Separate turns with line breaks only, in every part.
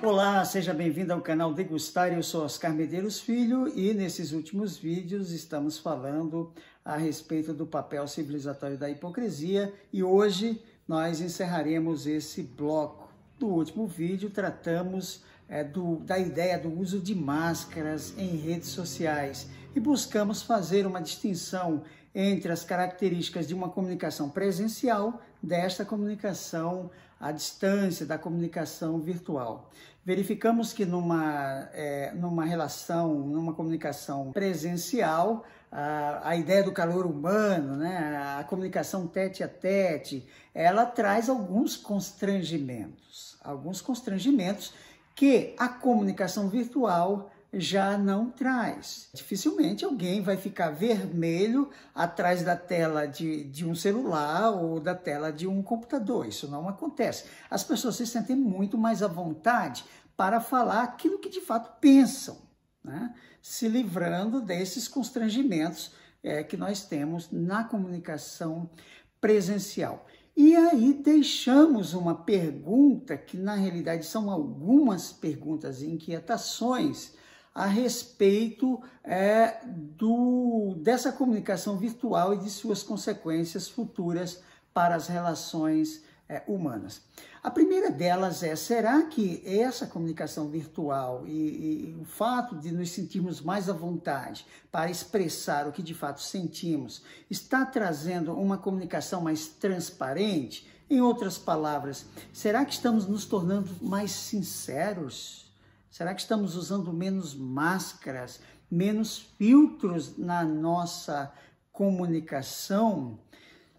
Olá, seja bem-vindo ao canal Degustar. Eu sou Oscar Medeiros Filho e nesses últimos vídeos estamos falando a respeito do papel civilizatório da hipocrisia e hoje nós encerraremos esse bloco. No último vídeo tratamos da ideia do uso de máscaras em redes sociais e buscamos fazer uma distinção entre as características de uma comunicação presencial desta comunicação à distância, da comunicação virtual. Verificamos que numa comunicação presencial, a ideia do calor humano, né, a comunicação tete a tete, ela traz alguns constrangimentos que a comunicação virtual já não traz. Dificilmente alguém vai ficar vermelho atrás da tela de um celular ou da tela de um computador. Isso não acontece. As pessoas se sentem muito mais à vontade para falar aquilo que de fato pensam, né? Se livrando desses constrangimentos que nós temos na comunicação presencial. E aí deixamos uma pergunta que na realidade são algumas perguntas e inquietações a respeito dessa comunicação virtual e de suas consequências futuras para as relações humanas. A primeira delas será que essa comunicação virtual e o fato de nos sentirmos mais à vontade para expressar o que de fato sentimos está trazendo uma comunicação mais transparente? Em outras palavras, será que estamos nos tornando mais sinceros? Será que estamos usando menos máscaras, menos filtros na nossa comunicação?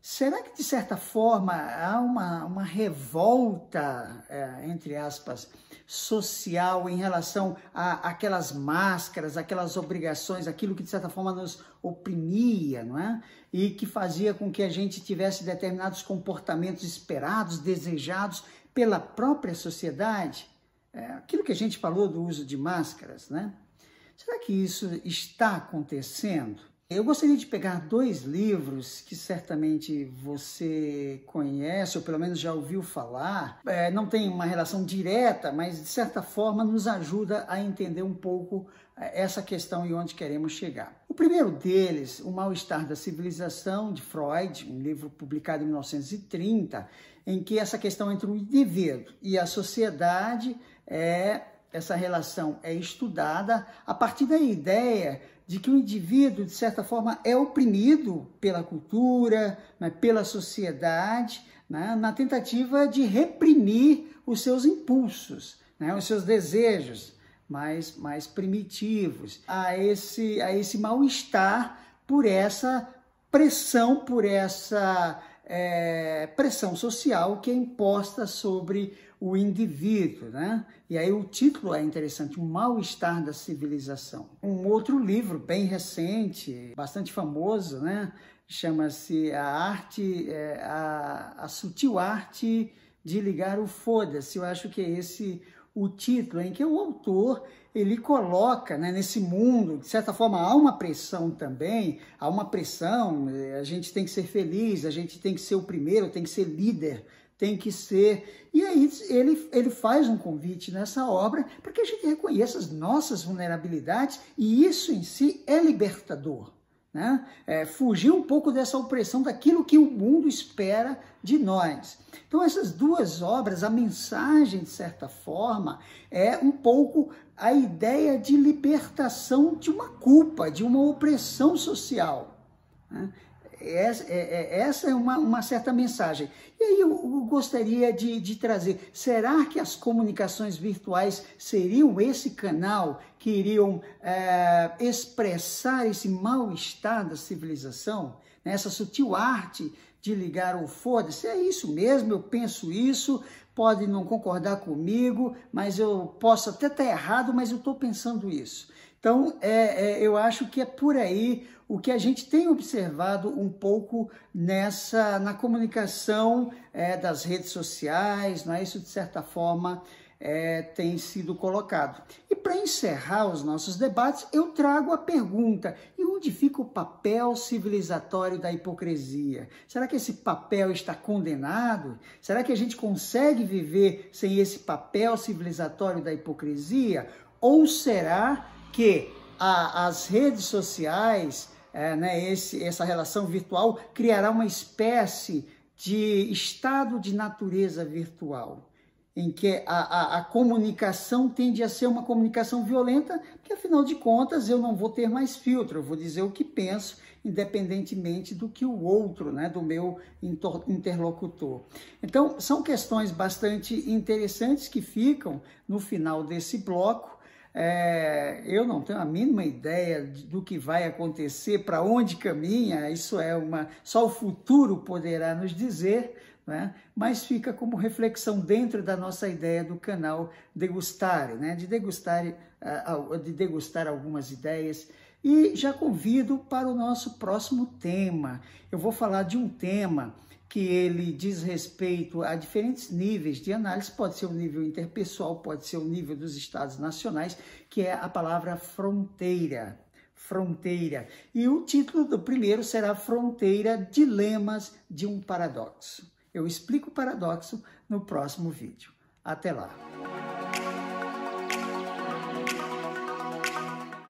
Será que, de certa forma, há uma revolta, entre aspas, social em relação àquelas máscaras, aquelas obrigações, aquilo que, de certa forma, nos oprimia, não é? E que fazia com que a gente tivesse determinados comportamentos esperados, desejados pela própria sociedade? Aquilo que a gente falou do uso de máscaras, né? Será que isso está acontecendo? Eu gostaria de pegar dois livros que certamente você conhece, ou pelo menos já ouviu falar. Não tem uma relação direta, mas de certa forma nos ajuda a entender um pouco essa questão e onde queremos chegar. O primeiro deles, O Mal-Estar da Civilização, de Freud, um livro publicado em 1930, em que essa questão entre o indivíduo e a sociedade essa relação é estudada a partir da ideia de que o indivíduo, de certa forma, é oprimido pela cultura, né, pela sociedade, né, na tentativa de reprimir os seus impulsos, né, os seus desejos mais primitivos, a esse mal-estar por essa pressão, pressão social que é imposta sobre o indivíduo, né? E aí o título é interessante, O Mal-Estar da Civilização. Um outro livro bem recente, bastante famoso, né? Chama-se A Sutil Arte de Ligar o Foda-se. Eu acho que é esse o título, em que o autor ele coloca, né, nesse mundo, de certa forma há uma pressão também, há uma pressão, a gente tem que ser feliz, a gente tem que ser o primeiro, tem que ser líder, tem que ser... E aí ele faz um convite nessa obra para que a gente reconheça as nossas vulnerabilidades e isso em si é libertador, né? Fugir um pouco dessa opressão daquilo que o mundo espera de nós. Então essas duas obras, a mensagem de certa forma é um pouco a ideia de libertação de uma culpa, de uma opressão social, né? Essa é uma certa mensagem. E aí eu gostaria de trazer, será que as comunicações virtuais seriam esse canal que iriam expressar esse mal-estar da civilização? Essa sutil arte de ligar o foda-se? É isso mesmo, eu penso isso, pode não concordar comigo, mas eu posso até estar errado, mas eu estou pensando isso. Então, eu acho que é por aí o que a gente tem observado um pouco na comunicação das redes sociais, não é? Isso, de certa forma, tem sido colocado. E para encerrar os nossos debates, eu trago a pergunta: e onde fica o papel civilizatório da hipocrisia? Será que esse papel está condenado? Será que a gente consegue viver sem esse papel civilizatório da hipocrisia? Ou será que as redes sociais, essa relação virtual, criará uma espécie de estado de natureza virtual, em que a comunicação tende a ser uma comunicação violenta, porque, afinal de contas, eu não vou ter mais filtro, eu vou dizer o que penso, independentemente do que o outro, do meu interlocutor. Então, são questões bastante interessantes que ficam no final desse bloco. Eu não tenho a mínima ideia do que vai acontecer, para onde caminha, isso só o futuro poderá nos dizer, mas fica como reflexão dentro da nossa ideia do canal Degustare, de degustar algumas ideias. E já convido para o nosso próximo tema. Eu vou falar de um tema que ele diz respeito a diferentes níveis de análise, pode ser o nível interpessoal, pode ser o nível dos estados nacionais, que é a palavra fronteira. Fronteira. E o título do primeiro será Fronteira, Dilemas de um Paradoxo. Eu explico o paradoxo no próximo vídeo. Até lá!